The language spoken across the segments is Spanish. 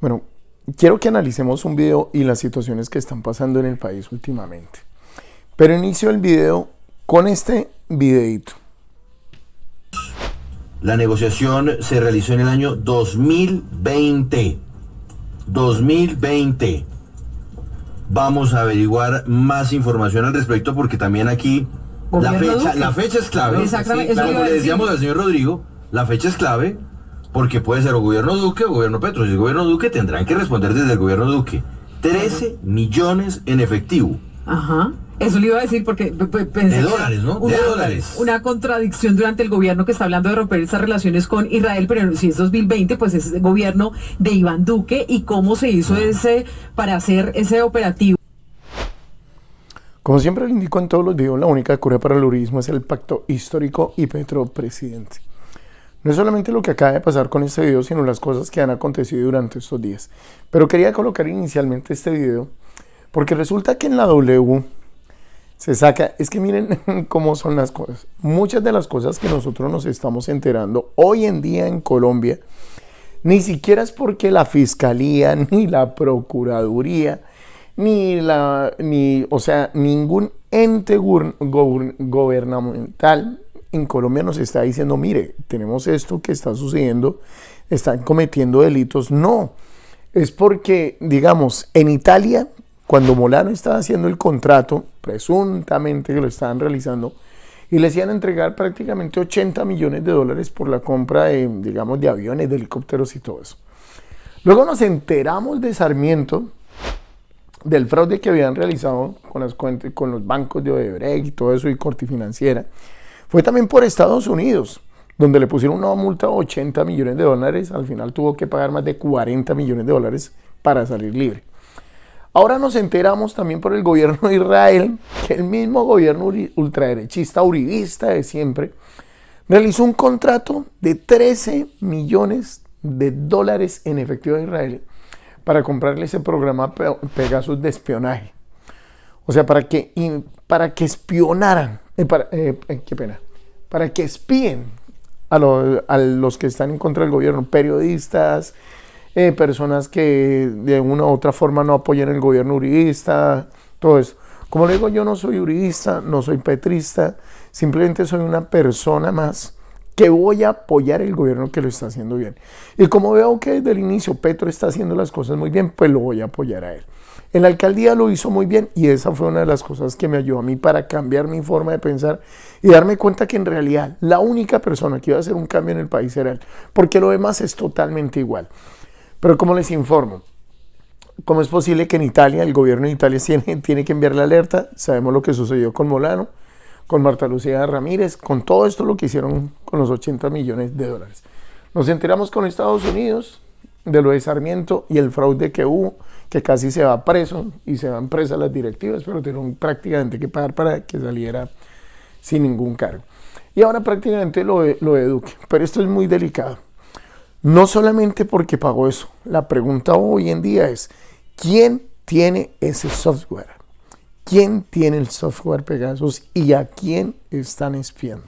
Bueno, quiero que analicemos un video y las situaciones que están pasando en el país últimamente. Pero inicio el video con este videito. La negociación se realizó en el año 2020. 2020. Vamos a averiguar más información al respecto porque también aquí la fecha es clave. Exactamente. Sí, como le decíamos al señor Rodrigo, la fecha es clave porque puede ser o gobierno Duque o gobierno Petro. Si es gobierno Duque tendrán que responder desde el gobierno Duque. 13 millones en efectivo. Ajá. Eso le iba a decir porque pensé de dólares, ¿no? De dólares. Una contradicción durante el gobierno que está hablando de romper esas relaciones con Israel, pero si es 2020, pues es el gobierno de Iván Duque y cómo se hizo para hacer ese operativo. Como siempre le indico en todos los videos, la única cura para el uribismo es el pacto histórico y Petro presidente. No es solamente lo que acaba de pasar con este video, sino las cosas que han acontecido durante estos días. Pero quería colocar inicialmente este video porque resulta que en la W se saca, es que miren cómo son las cosas. Muchas de las cosas que nosotros nos estamos enterando hoy en día en Colombia, ni siquiera es porque la Fiscalía, ni la Procuraduría, o sea, ningún ente gubernamental en Colombia nos está diciendo, mire, tenemos esto que está sucediendo, están cometiendo delitos. No, es porque, digamos, en Italia, cuando Molano estaba haciendo el contrato, presuntamente que lo estaban realizando, y les iban a entregar prácticamente 80 millones de dólares por la compra de, digamos, de aviones, de helicópteros y todo eso. Luego nos enteramos de Sarmiento, del fraude que habían realizado con las cuentas, con los bancos de Odebrecht y todo eso, y Corte Financiera. Fue también por Estados Unidos, donde le pusieron una multa de 80 millones de dólares, al final tuvo que pagar más de 40 millones de dólares para salir libre. Ahora nos enteramos también por el gobierno de Israel, que el mismo gobierno ultraderechista, uribista de siempre, realizó un contrato de 13 millones de dólares en efectivo a Israel para comprarle ese programa Pegasus de espionaje. O sea, para que espionaran, para que espíen a los que están en contra del gobierno, periodistas, personas que de una u otra forma no apoyan el gobierno uribista, todo eso. Como le digo, yo no soy uribista, no soy petrista, simplemente soy una persona más que voy a apoyar el gobierno que lo está haciendo bien. Y como veo que desde el inicio Petro está haciendo las cosas muy bien, pues lo voy a apoyar a él. En la alcaldía lo hizo muy bien y esa fue una de las cosas que me ayudó a mí para cambiar mi forma de pensar y darme cuenta que en realidad la única persona que iba a hacer un cambio en el país era él, porque lo demás es totalmente igual. Pero como les informo, ¿cómo es posible que en Italia, el gobierno de Italia tiene que enviar la alerta? Sabemos lo que sucedió con Molano, con Marta Lucía Ramírez, con todo esto lo que hicieron con los 80 millones de dólares. Nos enteramos con Estados Unidos de lo de Sarmiento y el fraude que hubo, que casi se va preso y se van presas las directivas, pero tuvieron prácticamente que pagar para que saliera sin ningún cargo. Y ahora prácticamente lo de Duque, pero esto es muy delicado. No solamente porque pagó eso, la pregunta hoy en día es, ¿quién tiene ese software? ¿Quién tiene el software Pegasus y a quién están espiando?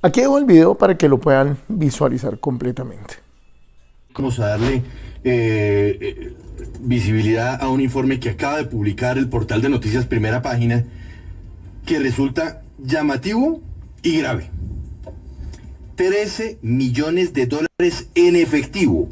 Aquí dejo el video para que lo puedan visualizar completamente. Vamos a darle visibilidad a un informe que acaba de publicar el portal de noticias Primera Página, que resulta llamativo y grave. 13 millones de dólares en efectivo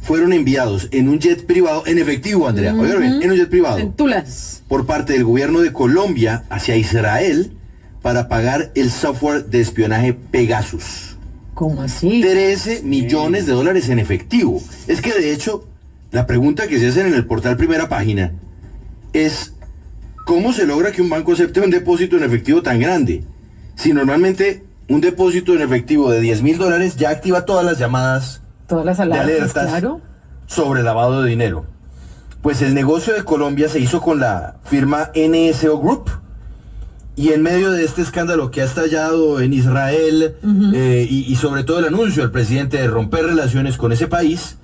fueron enviados en un jet privado, en efectivo, Andrea, oigan bien, en un jet privado, En Tulas, por parte del gobierno de Colombia hacia Israel para pagar el software de espionaje Pegasus. ¿cómo así? 13 millones de dólares en efectivo. Es que de hecho, la pregunta que se hace en el portal Primera Página es, ¿cómo se logra que un banco acepte un depósito en efectivo tan grande? Si normalmente un depósito en efectivo de 10 mil dólares ya activa todas las llamadas, Todas las de alarmas, alertas claro. sobre lavado de dinero. Pues el negocio de Colombia se hizo con la firma NSO Group, y en medio de este escándalo que ha estallado en Israel, y sobre todo el anuncio del presidente de romper relaciones con ese país,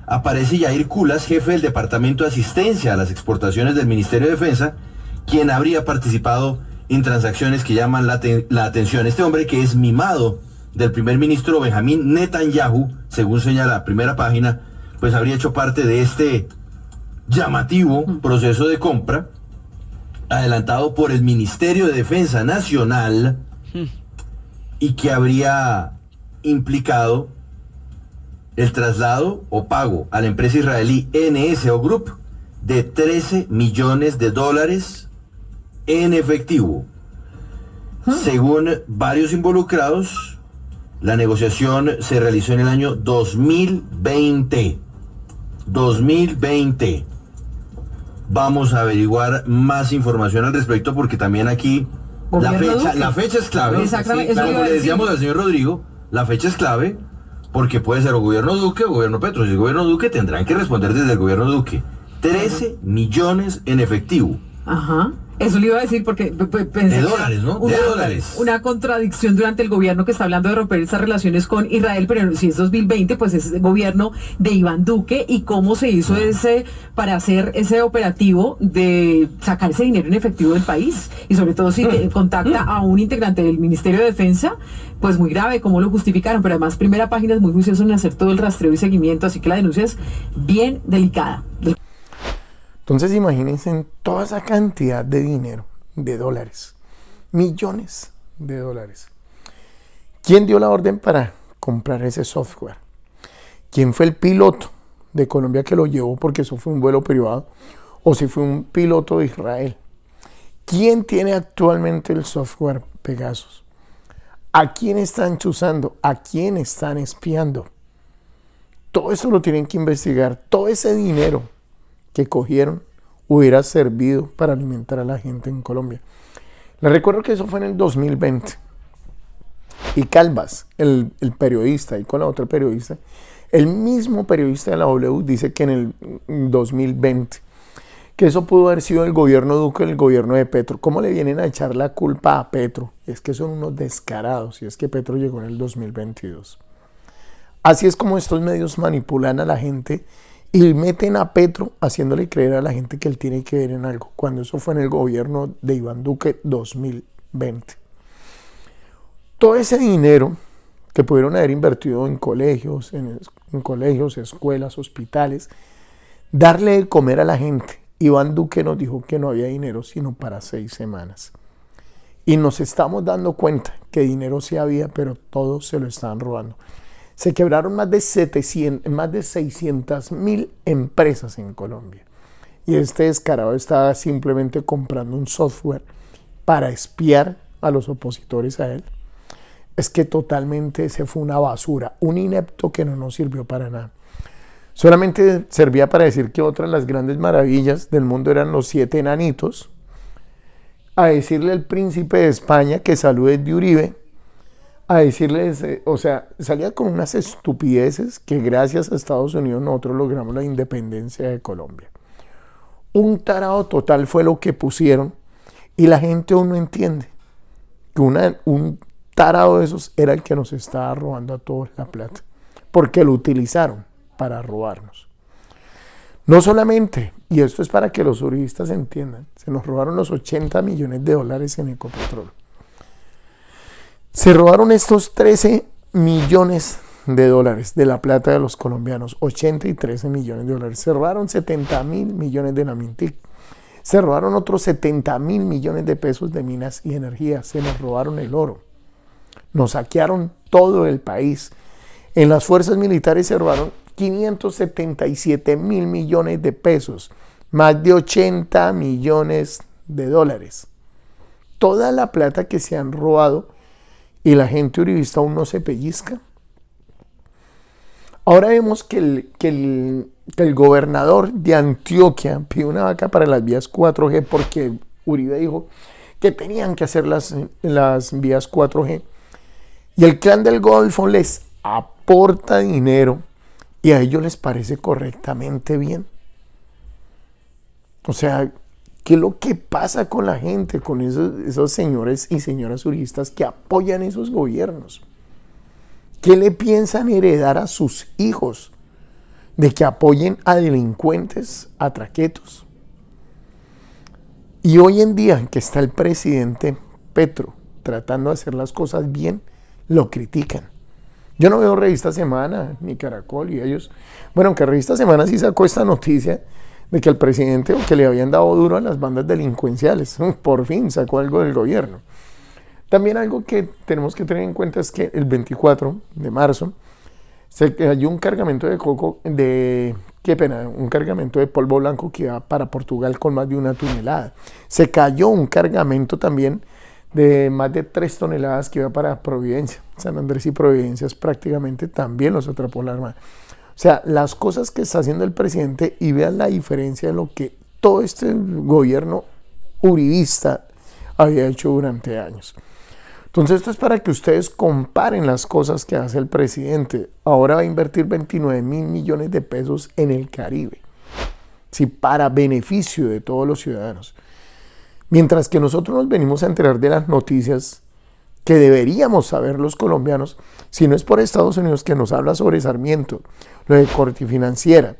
aparece Yair Culas, jefe del Departamento de Asistencia a las Exportaciones del Ministerio de Defensa, quien habría participado en transacciones que llaman la atención. Este hombre, que es mimado del primer ministro Benjamín Netanyahu, según señala Primera Página, pues habría hecho parte de este llamativo proceso de compra adelantado por el Ministerio de Defensa Nacional y que habría implicado el traslado o pago a la empresa israelí NSO Group de 13 millones de dólares en efectivo. Según varios involucrados, la negociación se realizó en el año 2020. 2020. Vamos a averiguar más información al respecto porque también aquí la fecha es clave. Exactamente. Sí, como le decíamos al señor Rodrigo, la fecha es clave porque puede ser o gobierno Duque o gobierno Petro. Si es gobierno Duque, tendrán que responder desde el gobierno Duque. 13 millones en efectivo. Ajá. Eso le iba a decir porque pensé de dólares, ¿no? De dólares. Una contradicción durante el gobierno que está hablando de romper esas relaciones con Israel, pero si es 2020, pues es el gobierno de Iván Duque y cómo se hizo para hacer ese operativo de sacar ese dinero en efectivo del país y sobre todo si contacta a un integrante del Ministerio de Defensa, pues muy grave, cómo lo justificaron, pero además primera página es muy juicioso en hacer todo el rastreo y seguimiento, así que la denuncia es bien delicada. Entonces imagínense toda esa cantidad de dinero, de dólares, millones de dólares. ¿Quién dio la orden para comprar ese software? ¿Quién fue el piloto de Colombia que lo llevó? Porque eso fue un vuelo privado. ¿O si fue un piloto de Israel? ¿Quién tiene actualmente el software Pegasus? ¿A quién están chuzando? ¿A quién están espiando? Todo eso lo tienen que investigar. Todo ese dinero que cogieron hubiera servido para alimentar a la gente en Colombia. Les recuerdo que eso fue en el 2020. Y Calvas, el periodista, y con la otra periodista, el mismo periodista de la W dice que en el 2020, que eso pudo haber sido el gobierno Duque, el gobierno de Petro. ¿Cómo le vienen a echar la culpa a Petro? Es que son unos descarados, y es que Petro llegó en el 2022. Así es como estos medios manipulan a la gente y meten a Petro haciéndole creer a la gente que él tiene que ver en algo, cuando eso fue en el gobierno de Iván Duque 2020. Todo ese dinero que pudieron haber invertido en colegios, escuelas, hospitales, darle de comer a la gente. Iván Duque nos dijo que no había dinero sino para 6 semanas. Y nos estamos dando cuenta que dinero sí había, pero todo se lo estaban robando. Se quebraron más de 600,000 empresas en Colombia. Y este descarado estaba simplemente comprando un software para espiar a los opositores a él. Es que totalmente se fue una basura, un inepto que no nos sirvió para nada. Solamente servía para decir que otra de las grandes maravillas del mundo eran los 7 enanitos, a decirle al príncipe de España que salude de Uribe, a decirles, salía con unas estupideces que gracias a Estados Unidos nosotros logramos la independencia de Colombia. Un tarado total fue lo que pusieron y la gente aún no entiende que un tarado de esos era el que nos estaba robando a todos la plata, porque lo utilizaron para robarnos. No solamente, y esto es para que los uribistas entiendan, se nos robaron los 80 millones de dólares en Ecopetrol. Se robaron estos 13 millones de dólares de la plata de los colombianos, 80 y 13 millones de dólares. Se robaron 70,000 millones de la Mintic. Se robaron otros 70,000 millones de pesos de minas y energía. Se nos robaron el oro. Nos saquearon todo el país. En las fuerzas militares se robaron 577,000 millones de pesos, más de 80 millones de dólares. Toda la plata que se han robado y la gente uribista aún no se pellizca. Ahora vemos que el gobernador de Antioquia pide una vaca para las vías 4G porque Uribe dijo que tenían que hacer las vías 4G. Y el clan del Golfo les aporta dinero y a ellos les parece correctamente bien. O sea, ¿qué es lo que pasa con la gente, con esos señores y señoras uribistas que apoyan esos gobiernos? ¿Qué le piensan heredar a sus hijos de que apoyen a delincuentes, a traquetos? Y hoy en día que está el presidente Petro tratando de hacer las cosas bien, lo critican. Yo no veo Revista Semana, ni Caracol, y ellos, bueno, aunque Revista Semana sí sacó esta noticia de que al presidente, o que le habían dado duro a las bandas delincuenciales, por fin sacó algo del gobierno. También algo que tenemos que tener en cuenta es que el 24 de marzo se cayó un cargamento de coco, un cargamento de polvo blanco que iba para Portugal con más de 1 tonelada. Se cayó un cargamento también de más de 3 toneladas que iba para Providencia. San Andrés y Providencia prácticamente también los atrapó la Armada. O sea, las cosas que está haciendo el presidente, y vean la diferencia de lo que todo este gobierno uribista había hecho durante años. Entonces esto es para que ustedes comparen las cosas que hace el presidente. Ahora va a invertir 29 mil millones de pesos en el Caribe, ¿sí? Para beneficio de todos los ciudadanos. Mientras que nosotros nos venimos a enterar de las noticias que deberíamos saber los colombianos, si no es por Estados Unidos, que nos habla sobre Sarmiento, lo de Corte Financiera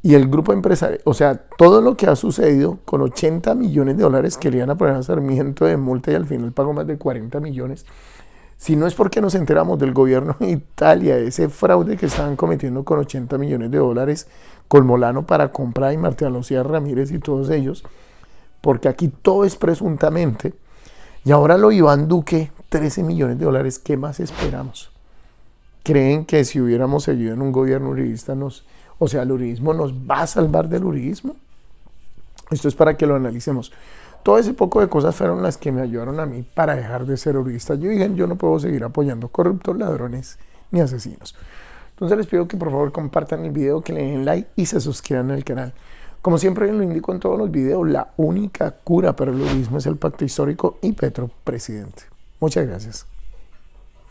y el grupo empresarial, o sea, todo lo que ha sucedido con 80 millones de dólares que le iban a poner a Sarmiento de multa y al final pagó más de 40 millones. Si no es porque nos enteramos del gobierno de Italia, de ese fraude que estaban cometiendo con 80 millones de dólares con Molano para comprar, y Martín Lucía Ramírez y todos ellos, porque aquí todo es presuntamente. Y ahora lo Iván Duque, 13 millones de dólares, ¿qué más esperamos? ¿Creen que si hubiéramos seguido en un gobierno uribista el uribismo nos va a salvar del uribismo? Esto es para que lo analicemos. Todo ese poco de cosas fueron las que me ayudaron a mí para dejar de ser uribista. Yo dije, yo no puedo seguir apoyando corruptos, ladrones ni asesinos. Entonces les pido que por favor compartan el video, que le den like y se suscriban al canal. Como siempre lo indico en todos los videos, la única cura para el uribismo es el pacto histórico y Petro presidente. Muchas gracias.